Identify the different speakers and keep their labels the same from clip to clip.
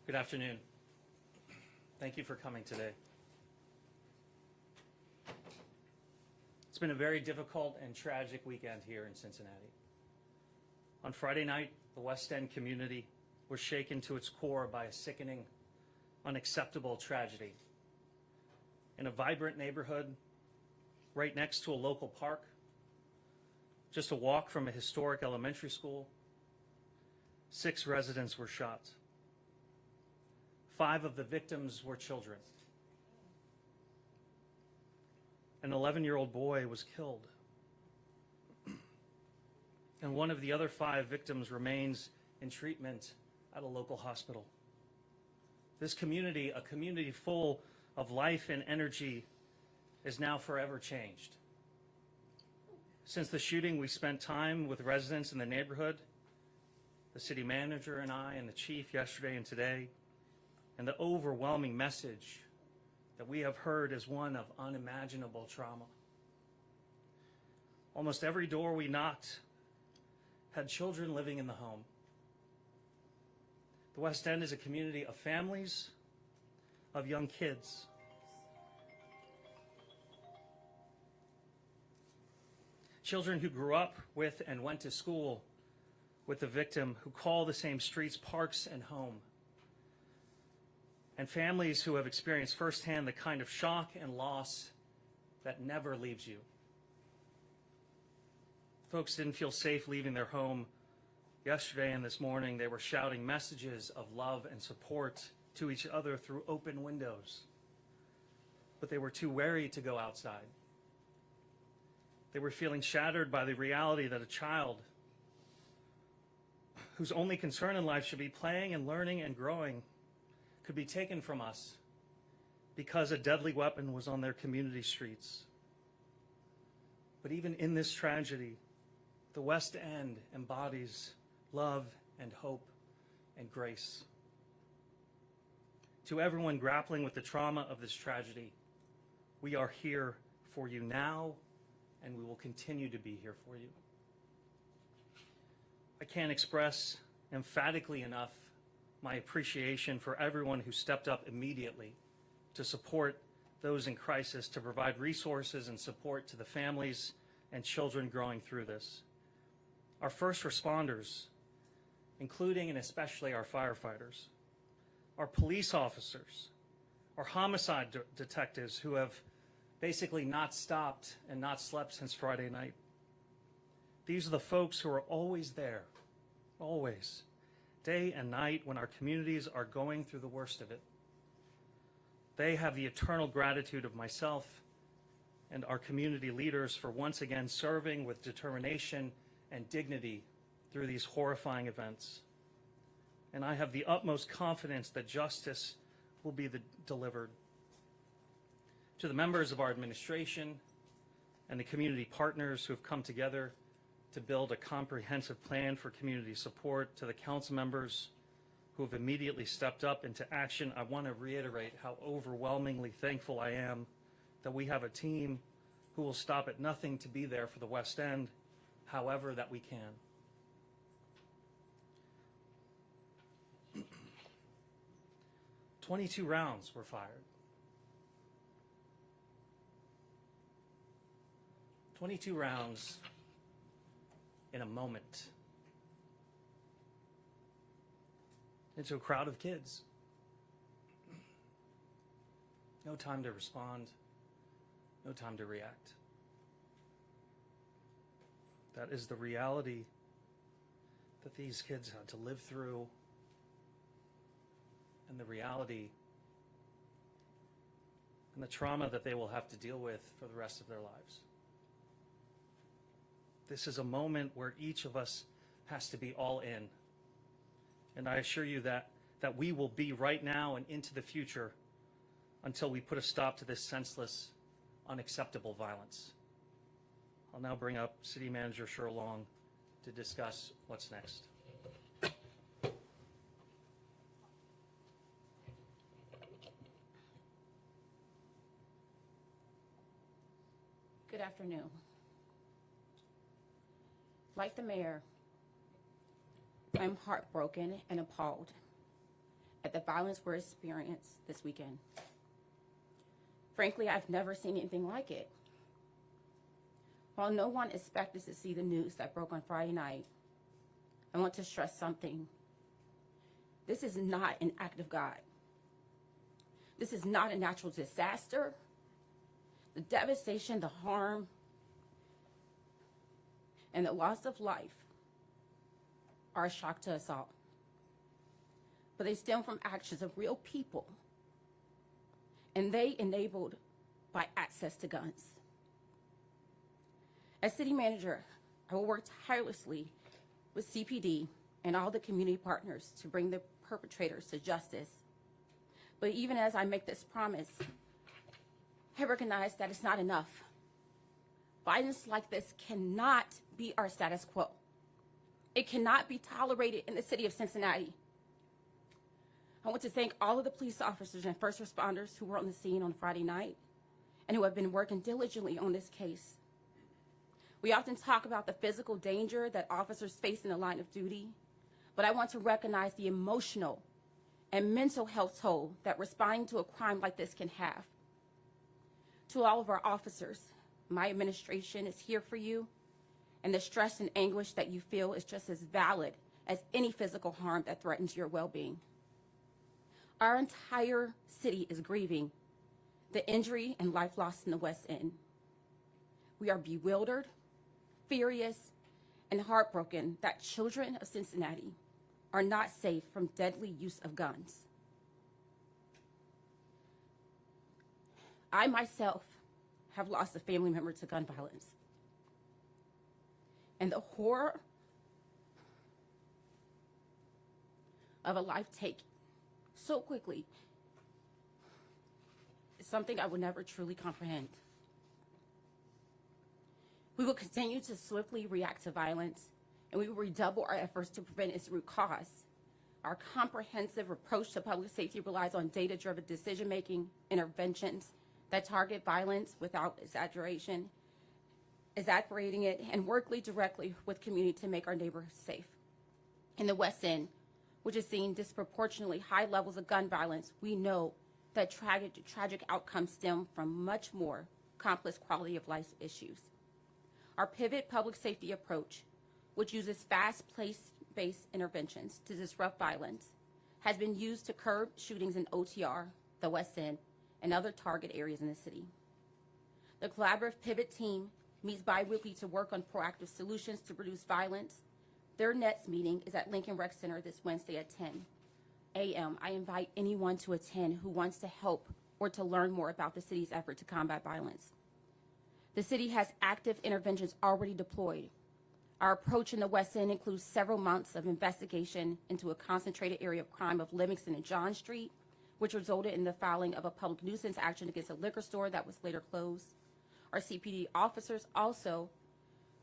Speaker 1: Good afternoon. Thank you for coming today. It's been a very difficult and tragic weekend here in Cincinnati. On Friday night, the West End community was shaken to its core by a sickening, unacceptable tragedy. In a vibrant neighborhood, right next to a local park, just a walk from a historic elementary school, 6 residents were shot. 5 of the victims were children. An 11-year-old boy was killed. And one of the other 5 victims remains in treatment at a local hospital. This community, a community full of life and energy, is now forever changed. Since the shooting, we spent time with residents in the neighborhood, the city manager and I and the chief yesterday and today, and the overwhelming message that we have heard is one of unimaginable trauma. Almost every door we knocked had children living in the home. The West End is a community of families, of young kids. Children who grew up with and went to school with the victim, who call the same streets parks and home. And families who have experienced firsthand the kind of shock and loss that never leaves you. Folks didn't feel safe leaving their home yesterday and this morning. They were shouting messages of love and support to each other through open windows. But they were too wary to go outside. They were feeling shattered by the reality that a child whose only concern in life should be playing and learning and growing could be taken from us because a deadly weapon was on their community streets. But even in this tragedy, the West End embodies love and hope and grace. To everyone grappling with the trauma of this tragedy, we are here for you now, and we will continue to be here for you. I can't express emphatically enough my appreciation for everyone who stepped up immediately to support those in crisis, to provide resources and support to the families and children growing through this. Our first responders, including and especially our firefighters, our police officers, our homicide detectives who have basically not stopped and not slept since Friday night. These are the folks who are always there, always, day and night when our communities are going through the worst of it. They have the eternal gratitude of myself and our community leaders for once again serving with determination and dignity through these horrifying events. And I have the utmost confidence that justice will be delivered. To the members of our administration and the community partners who have come together to build a comprehensive plan for community support, to the council members who have immediately stepped up into action, I want to reiterate how overwhelmingly thankful I am that we have a team who will stop at nothing to be there for the West End, however that we can. "22 rounds were fired. 22 rounds in a moment into a crowd of kids. No time to respond, no time to react. That is the reality that these kids had to live through, and the reality and the trauma that they will have to deal with for the rest of their lives. This is a moment where each of us has to be all in. And I assure you that we will be right now and into the future until we put a stop to this senseless, unacceptable violence. I'll now bring up City Manager Sherlong to discuss what's next.
Speaker 2: Good afternoon. Like the mayor, I'm heartbroken and appalled at the violence we're experiencing this weekend. Frankly, I've never seen anything like it. While no one expected to see the news that broke on Friday night, I want to stress something. This is not an act of God. This is not a natural disaster. The devastation, the harm, and the loss of life are a shock to us all. But they stem from actions of real people, and they enabled by access to guns. As city manager, I will work tirelessly with CPD and all the community partners to bring the perpetrators to justice. But even as I make this promise, I recognize that it's not enough. Violence like this cannot be our status quo. It cannot be tolerated in the city of Cincinnati. I want to thank all of the police officers and first responders who were on the scene on Friday night and who have been working diligently on this case. We often talk about the physical danger that officers face in the line of duty, but I want to recognize the emotional and mental health toll that responding to a crime like this can have. To all of our officers, my administration is here for you, and the stress and anguish that you feel is just as valid as any physical harm that threatens your well-being. Our entire city is grieving the injury and life lost in the West End. We are bewildered, furious, and heartbroken that children of Cincinnati are not safe from deadly use of guns. I myself have lost a family member to gun violence. And the horror of a life taken so quickly is something I will never truly comprehend. We will continue to swiftly react to violence, and we will redouble our efforts to prevent its root cause. Our comprehensive approach to public safety relies on data-driven decision-making, interventions that target violence without exaggerating it, and work directly with community to make our neighborhoods safe. In the West End, which has seen disproportionately high levels of gun violence, we know that tragic outcomes stem from much more complex quality of life issues. Our pivot public safety approach, which uses fast-based interventions to disrupt violence, has been used to curb shootings in OTR, the West End, and other target areas in the city. The collaborative pivot team meets bi-weekly to work on proactive solutions to reduce violence. Their next meeting is at Lincoln Rec Center this Wednesday at 10 a.m. I invite anyone to attend who wants to help or to learn more about the city's effort to combat violence. The city has active interventions already deployed. Our approach in the West End includes several months of investigation into a concentrated area of crime of Livingston and John Street, which resulted in the filing of a public nuisance action against a liquor store that was later closed. Our CPD officers also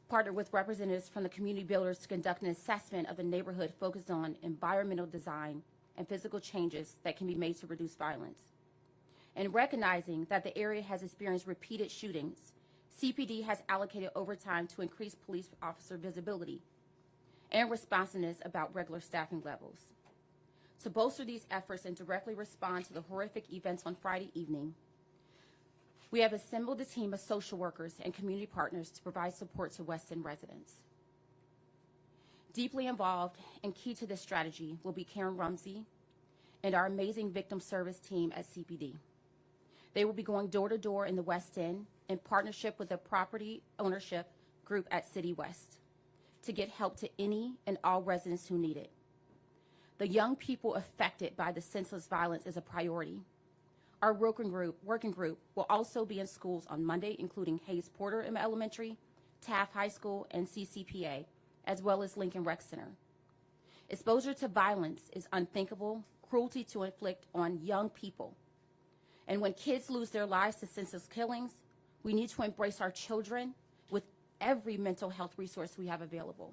Speaker 2: partnered with representatives from the community builders to conduct an assessment of the neighborhood focused on environmental design and physical changes that can be made to reduce violence. And recognizing that the area has experienced repeated shootings, CPD has allocated overtime to increase police officer visibility and responsiveness about regular staffing levels. To bolster these efforts and directly respond to the horrific events on Friday evening, we have assembled a team of social workers and community partners to provide support to West End residents. Deeply involved and key to this strategy will be Karen Rumsey and our amazing victim service team at CPD. They will be going door to door in the West End in partnership with the property ownership group at City West to get help to any and all residents who need it. The young people affected by the senseless violence is a priority. Our working group will also be in schools on Monday, including Hayes Porter Elementary, Taft High School, and CCPA, as well as Lincoln Rec Center. Exposure to violence is unthinkable cruelty to inflict on young people. And when kids lose their lives to senseless killings, we need to embrace our children with every mental health resource we have available.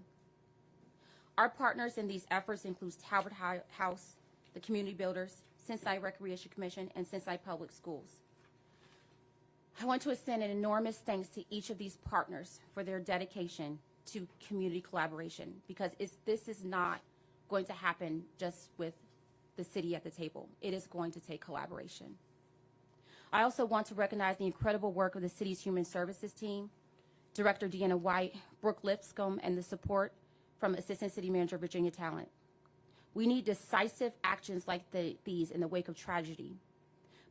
Speaker 2: Our partners in these efforts include Talbot House, the Community Builders, Cincinnati Recreation Commission, and Cincinnati Public Schools. I want to extend an enormous thanks to each of these partners for their dedication to community collaboration, because this is not going to happen just with the city at the table. It is going to take collaboration. I also want to recognize the incredible work of the city's human services team, Director Deanna White, Brooke Lipscomb, and the support from Assistant City Manager Virginia Talent. We need decisive actions like these in the wake of tragedy,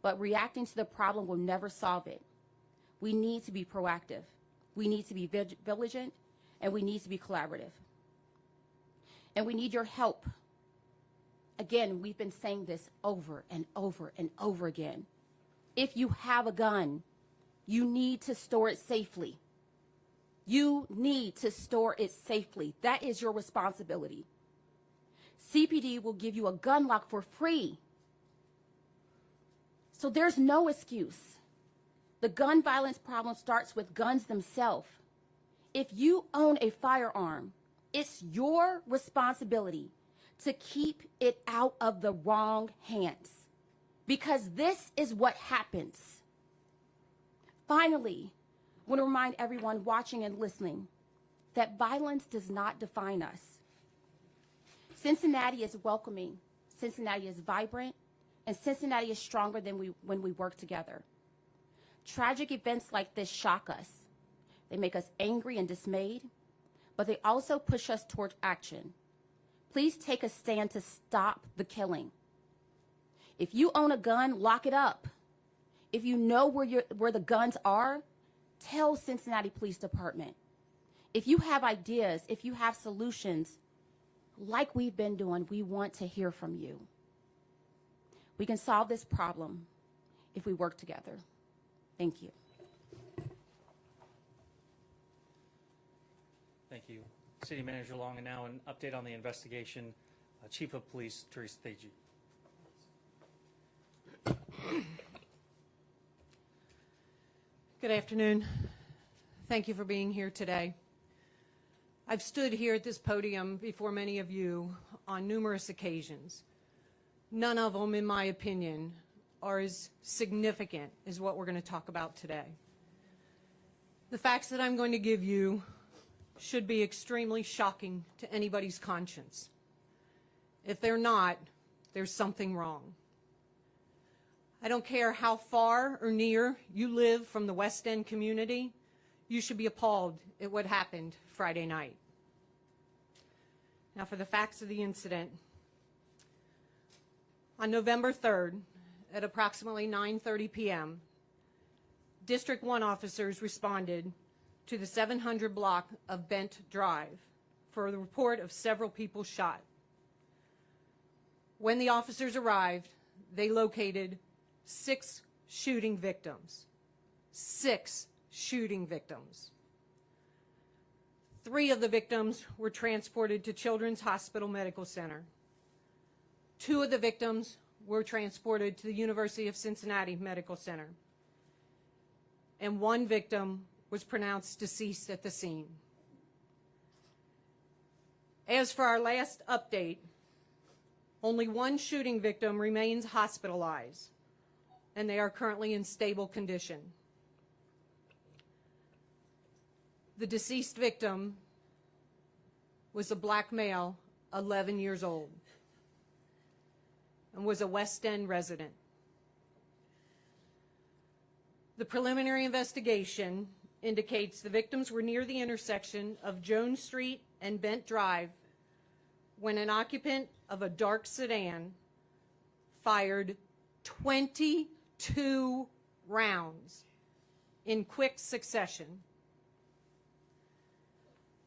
Speaker 2: but reacting to the problem will never solve it. We need to be proactive. We need to be vigilant, and we need to be collaborative. And we need your help. Again, we've been saying this over and over and over again. If you have a gun, you need to store it safely. You need to store it safely. That is your responsibility. CPD will give you a gun lock for free. So there's no excuse. The gun violence problem starts with guns themselves. If you own a firearm, it's your responsibility to keep it out of the wrong hands, because this is what happens. Finally, I want to remind everyone watching and listening that violence does not define us. Cincinnati is welcoming, Cincinnati is vibrant, and Cincinnati is stronger than when we work together. Tragic events like this shock us. They make us angry and dismayed, but they also push us toward action. Please take a stand to stop the killing. If you own a gun, lock it up. If you know where the guns are, tell Cincinnati Police Department. If you have ideas, if you have solutions, like we've been doing, we want to hear from you. We can solve this problem if we work together. Thank you.
Speaker 1: Thank you. City Manager Long, and now an update on the investigation. Chief of Police Teresa Theji.
Speaker 3: Good afternoon. Thank you for being here today. I've stood here at this podium before many of you on numerous occasions. None of them, in my opinion, are as significant as what we're going to talk about today. The facts that I'm going to give you should be extremely shocking to anybody's conscience. If they're not, there's something wrong. I don't care how far or near you live from the West End community, you should be appalled at what happened Friday night. Now for the facts of the incident. On November 3rd, at approximately 9:30 p.m., District 1 officers responded to the 700 block of Bent Drive for the report of several people shot. When the officers arrived, they located 6 shooting victims. 6 shooting victims. 3 of the victims were transported to Children's Hospital Medical Center. 2 of the victims were transported to the University of Cincinnati Medical Center. And 1 victim was pronounced deceased at the scene. As for our last update, only 1 shooting victim remains hospitalized, and they are currently in stable condition. The deceased victim was a black male, 11 years old, and was a West End resident. The preliminary investigation indicates the victims were near the intersection of Jones Street and Bent Drive when an occupant of a dark sedan fired 22 rounds in quick succession.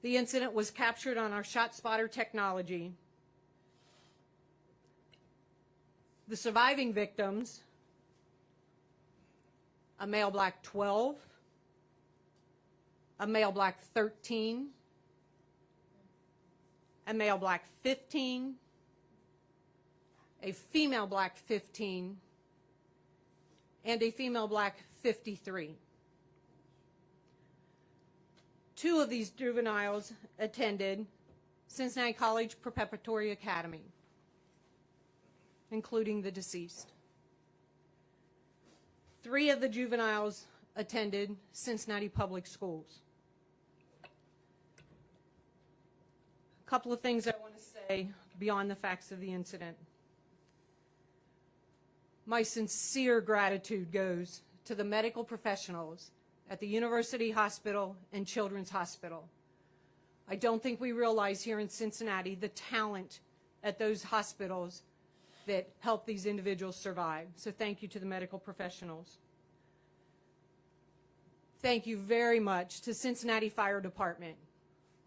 Speaker 3: The incident was captured on our ShotSpotter technology. The surviving victims, a male black 12, a male black 13, a male black 15, a female black 15, and a female black 53. 2 of these juveniles attended Cincinnati College Preparatory Academy, including the deceased. 3 of the juveniles attended Cincinnati Public Schools. A couple of things I want to say beyond the facts of the incident. My sincere gratitude goes to the medical professionals at the University Hospital and Children's Hospital. I don't think we realize here in Cincinnati the talent at those hospitals that help these individuals survive. So thank you to the medical professionals. Thank you very much to Cincinnati Fire Department,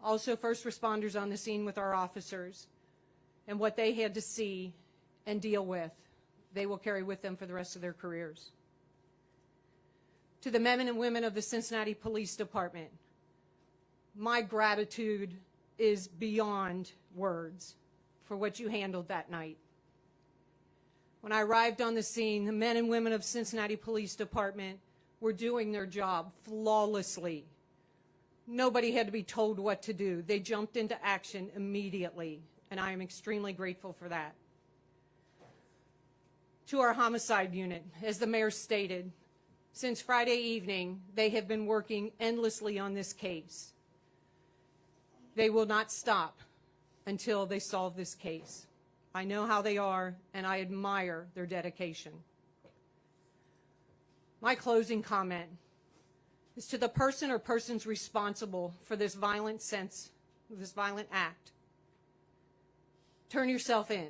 Speaker 3: also first responders on the scene with our officers, and what they had to see and deal with, they will carry with them for the rest of their careers. To the men and women of the Cincinnati Police Department, my gratitude is beyond words for what you handled that night. When I arrived on the scene, the men and women of Cincinnati Police Department were doing their job flawlessly. Nobody had to be told what to do. They jumped into action immediately, and I am extremely grateful for that. To our homicide unit, as the mayor stated, since Friday evening, they have been working endlessly on this case. They will not stop until they solve this case. I know how they are, and I admire their dedication. My closing comment is to the person or persons responsible for this violent act. Turn yourself in.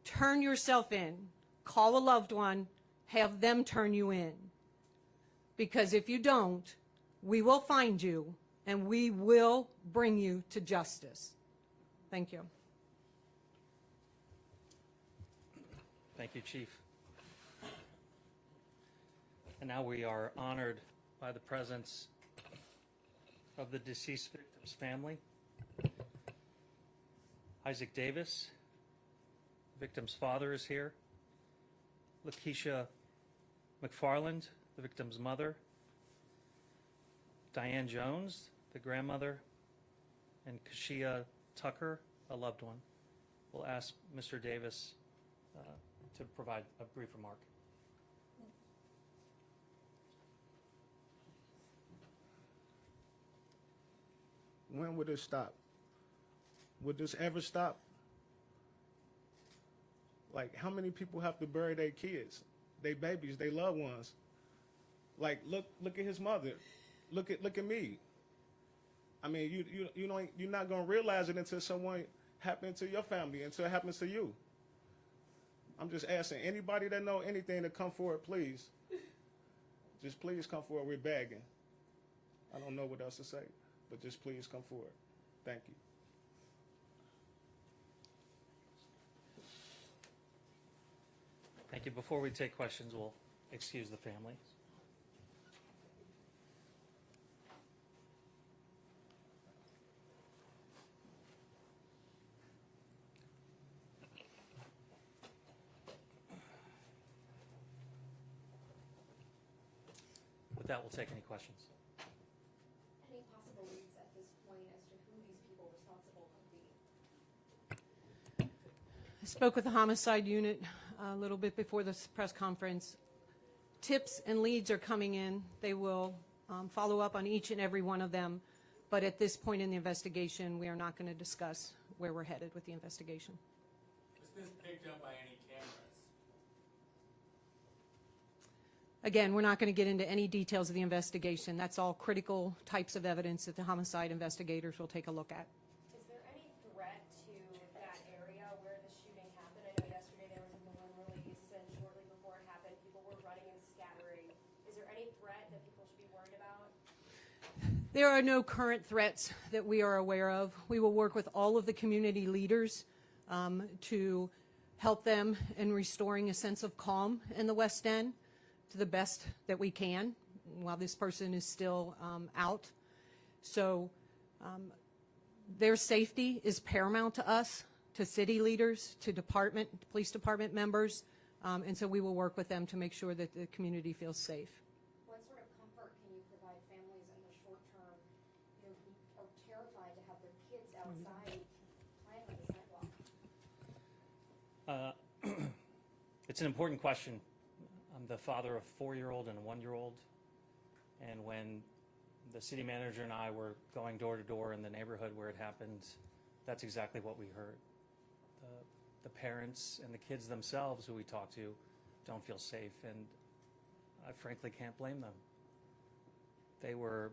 Speaker 3: Turn yourself in. Call a loved one. Have them turn you in. Because if you don't, we will find you and we will bring you to justice. Thank you.
Speaker 1: Thank you, Chief. And now we are honored by the presence of the deceased victim's family. Isaac Davis, victim's father, is here. Lakeisha McFarland, the victim's mother. Diane Jones, the grandmother. And Kashia Tucker, a loved one. We'll ask Mr. Davis to provide a brief remark.
Speaker 4: When would it stop? Would this ever stop? Like, how many people have to bury their kids, their babies, their loved ones? Like, look at his mother. Look at me. I mean, you're not gonna realize it until someone happened to your family, until it happens to you. I'm just asking anybody that know anything to come forward, please. Just please come forward. We're begging. I don't know what else to say, but just please come forward. Thank you.
Speaker 1: Thank you. Before we take questions, we'll excuse the family. With that, we'll take any questions.
Speaker 5: Any possible leads at this point as to who these people responsible could be?
Speaker 3: I spoke with the homicide unit a little bit before this press conference. Tips and leads are coming in. They will follow up on each and every one of them. But at this point in the investigation, we are not going to discuss where we're headed with the investigation.
Speaker 6: Was this picked up by any cameras?
Speaker 3: Again, we're not going to get into any details of the investigation. That's all critical types of evidence that the homicide investigators will take a look at.
Speaker 5: Is there any threat to that area where the shooting happened? I know yesterday there was a balloon release, and shortly before it happened, people were running and scattering. Is there any threat that people should be worried about?
Speaker 3: There are no current threats that we are aware of. We will work with all of the community leaders to help them in restoring a sense of calm in the West End to the best that we can while this person is still out. So their safety is paramount to us, to city leaders, to police department members, and so we will work with them to make sure that the community feels safe.
Speaker 5: What sort of comfort can you provide families in the short term, who are terrified to have their kids outside playing on the sidewalk?
Speaker 1: It's an important question. I'm the father of a 4-year-old and a 1-year-old, and when the city manager and I were going door to door in the neighborhood where it happened, that's exactly what we heard. the parents and the kids themselves who we talk to don't feel safe, and I frankly can't blame them. They were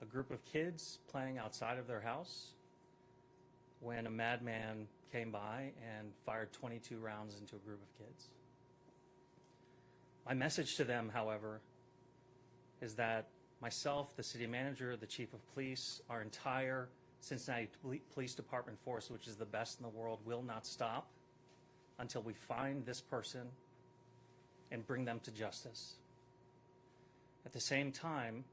Speaker 1: a group of kids playing outside of their house when a madman came by and fired 22 rounds into a group of kids. My message to them, however, is that myself, the city manager, the chief of police, our entire Cincinnati Police Department force, which is the best in the world, will not stop until we find this person and bring them to justice. At the same time,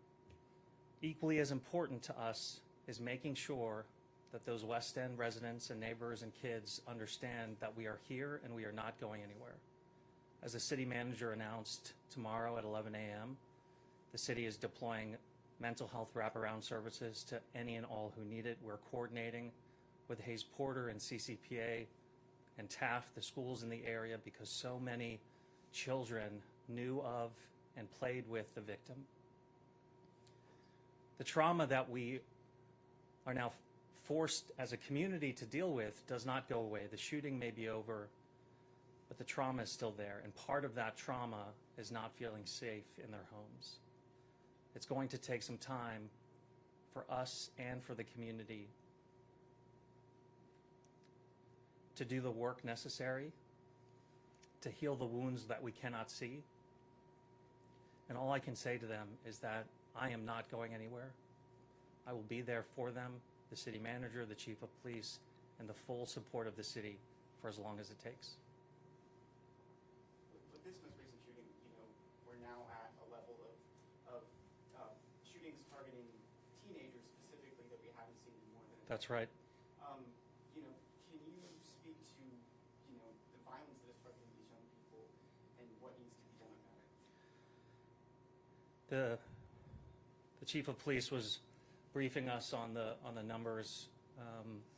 Speaker 1: equally as important to us is making sure that those West End residents and neighbors and kids understand that we are here and we are not going anywhere. As the city manager announced, tomorrow at 11 a.m., the city is deploying mental health wraparound services to any and all who need it. We're coordinating with Hayes Porter and CCPA and Taft, the schools in the area, because so many children knew of and played with the victim. The trauma that we are now forced as a community to deal with does not go away. The shooting may be over, but the trauma is still there, and part of that trauma is not feeling safe in their homes. It's going to take some time for us and for the community to do the work necessary to heal the wounds that we cannot see. And all I can say to them is that I am not going anywhere. I will be there for them, the city manager, the chief of police, and the full support of the city for as long as it takes.
Speaker 7: With this most recent shooting, we're now at a level of shootings targeting teenagers specifically that we haven't seen in more than a decade.
Speaker 1: That's right.
Speaker 7: Can you speak to, the violence that is targeting these young people and what needs to be done about it?
Speaker 1: The chief of police was briefing us on the numbers.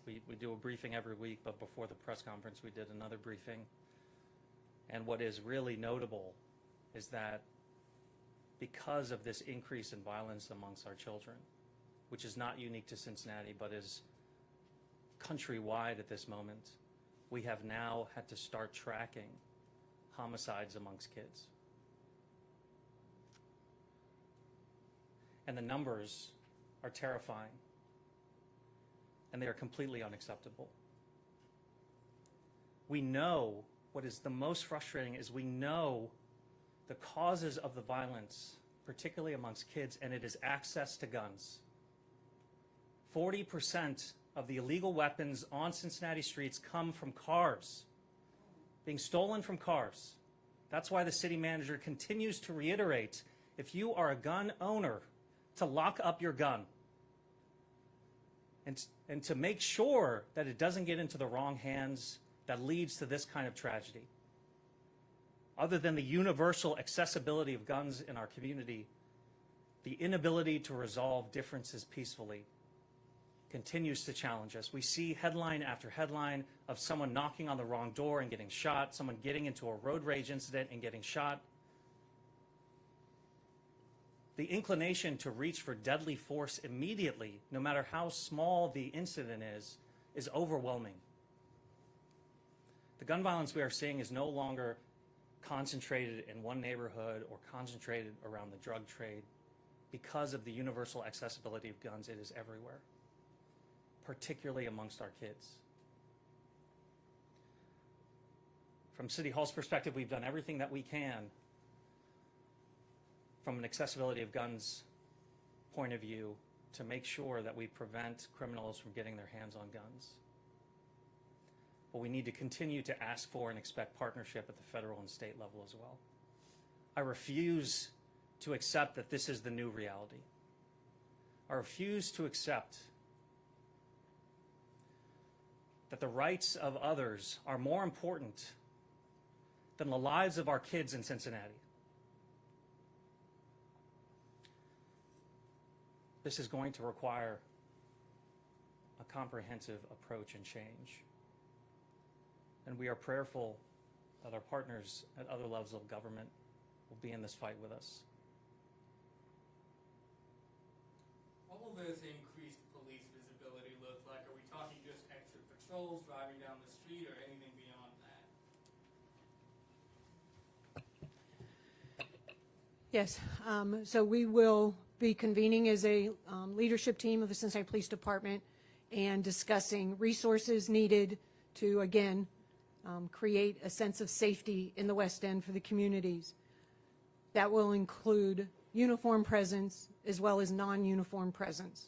Speaker 1: We do a briefing every week, but before the press conference we did another briefing. And what is really notable is that because of this increase in violence amongst our children, which is not unique to Cincinnati but is countrywide at this moment, we have now had to start tracking homicides amongst kids. And the numbers are terrifying, and they are completely unacceptable. We know what is the most frustrating is we know the causes of the violence, particularly amongst kids, and it is access to guns. 40% of the illegal weapons on Cincinnati streets come from cars, being stolen from cars. That's why the city manager continues to reiterate, if you are a gun owner, to lock up your gun and to make sure that it doesn't get into the wrong hands that leads to this kind of tragedy. Other than the universal accessibility of guns in our community, the inability to resolve differences peacefully continues to challenge us. We see headline after headline of someone knocking on the wrong door and getting shot, someone getting into a road rage incident and getting shot. The inclination to reach for deadly force immediately, no matter how small the incident is overwhelming. The gun violence we are seeing is no longer concentrated in one neighborhood or concentrated around the drug trade. Because of the universal accessibility of guns, it is everywhere, particularly amongst our kids. From City Hall's perspective, we've done everything that we can from an accessibility of guns point of view to make sure that we prevent criminals from getting their hands on guns. But we need to continue to ask for and expect partnership at the federal and state level as well. I refuse to accept that this is the new reality. I refuse to accept that the rights of others are more important than the lives of our kids in Cincinnati. This is going to require a comprehensive approach and change. And we are prayerful that our partners at other levels of government will be in this fight with us.
Speaker 6: What will this increased police visibility look like? Are we talking just extra patrols driving down the street or anything beyond
Speaker 3: Yes, so we will be convening as a leadership team of the Cincinnati Police Department and discussing resources needed to, again, create a sense of safety in the West End for the communities. That will include uniform presence as well as non-uniform presence.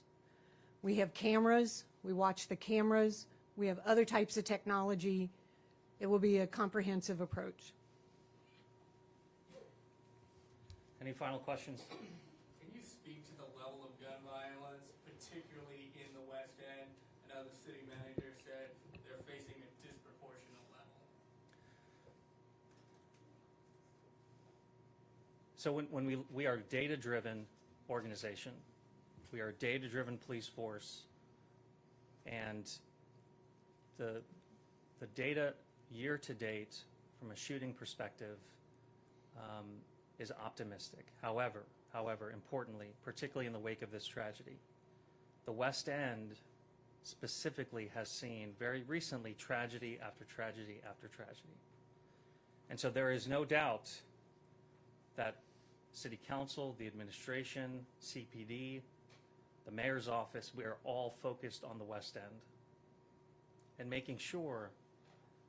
Speaker 3: We have cameras, we watch the cameras, we have other types of technology. It will be a comprehensive approach.
Speaker 1: Any final questions?
Speaker 6: Can you speak to the level of gun violence, particularly in the West End? I know the city manager said they're facing a disproportionate level.
Speaker 1: So when we are a data-driven organization, we are a data-driven police force, and the data year to date from a shooting perspective is optimistic. However, importantly, particularly in the wake of this tragedy, the West End specifically has seen very recently tragedy after tragedy after tragedy. And so there is no doubt that City Council, the administration, CPD, the mayor's office, we are all focused on the West End and making sure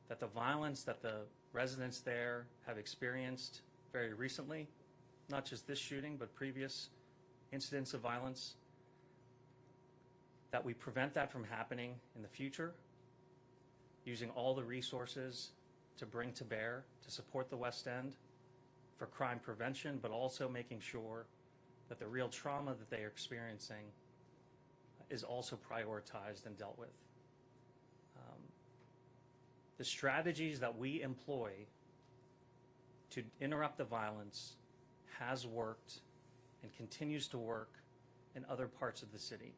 Speaker 1: that the violence that the residents there have experienced very recently, not just this shooting, but previous incidents of violence, that we prevent that from happening in the future, using all the resources to bring to bear to support the West End for crime prevention, but also making sure that the real trauma that they are experiencing is also prioritized and dealt with. The strategies that we employ to interrupt the violence has worked and continues to work in other parts of the city.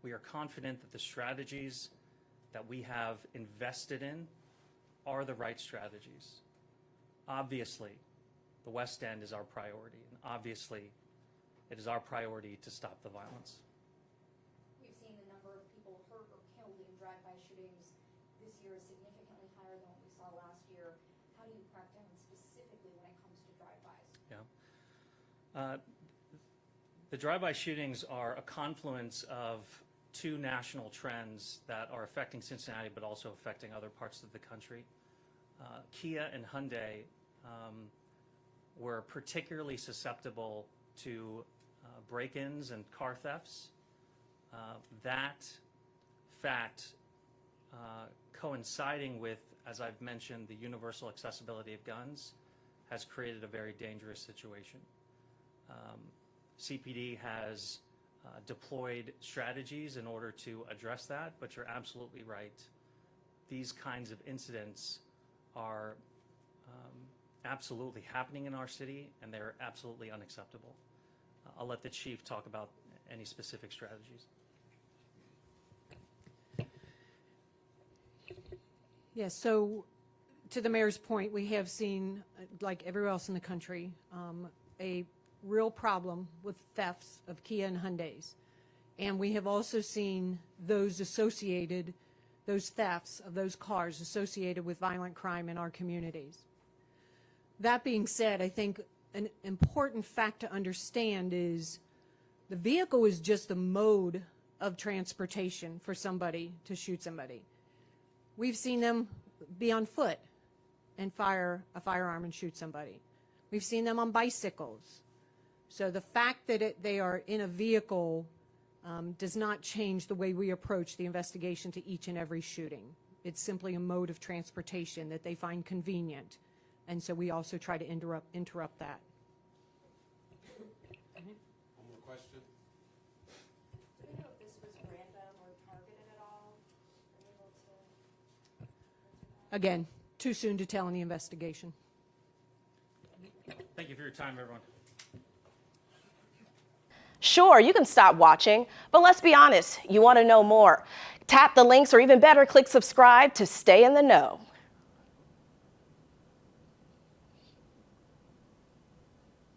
Speaker 1: We are confident that the strategies that we have invested in are the right strategies. Obviously, the West End is our priority, and obviously, it is our priority to stop the violence.
Speaker 5: We've seen the number of people hurt or killed in drive-by shootings this year is significantly higher than what we saw last year. How do you crack down specifically when it comes to drive-bys?
Speaker 1: Yeah. The drive-by shootings are a confluence of two national trends that are affecting Cincinnati, but also affecting other parts of the country. Kia and Hyundai were particularly susceptible to break-ins and car thefts. That fact coinciding with, as I've mentioned, the universal accessibility of guns has created a very dangerous situation. CPD has deployed strategies in order to address that, but you're absolutely right. These kinds of incidents are absolutely happening in our city, and they're absolutely unacceptable. I'll let the chief talk about any specific strategies.
Speaker 3: Yes, so to the mayor's point, we have seen, like everywhere else in the country, a real problem with thefts of Kia and Hyundais. And we have also seen those thefts of those cars associated with violent crime in our communities. That being said, I think an important fact to understand is the vehicle is just the mode of transportation for somebody to shoot somebody. We've seen them be on foot and fire a firearm and shoot somebody. We've seen them on bicycles. So the fact that they are in a vehicle does not change the way we approach the investigation to each and every shooting. It's simply a mode of transportation that they find convenient. And so we also try to interrupt that.
Speaker 8: One more question.
Speaker 5: Do we know if this was random or targeted at all? Are you able to?
Speaker 3: Again, too soon to tell in the investigation.
Speaker 1: Thank you for your time, everyone.
Speaker 9: Sure, you can stop watching, but let's be honest, you want to know more. Tap the links or even better, click subscribe to stay in the know.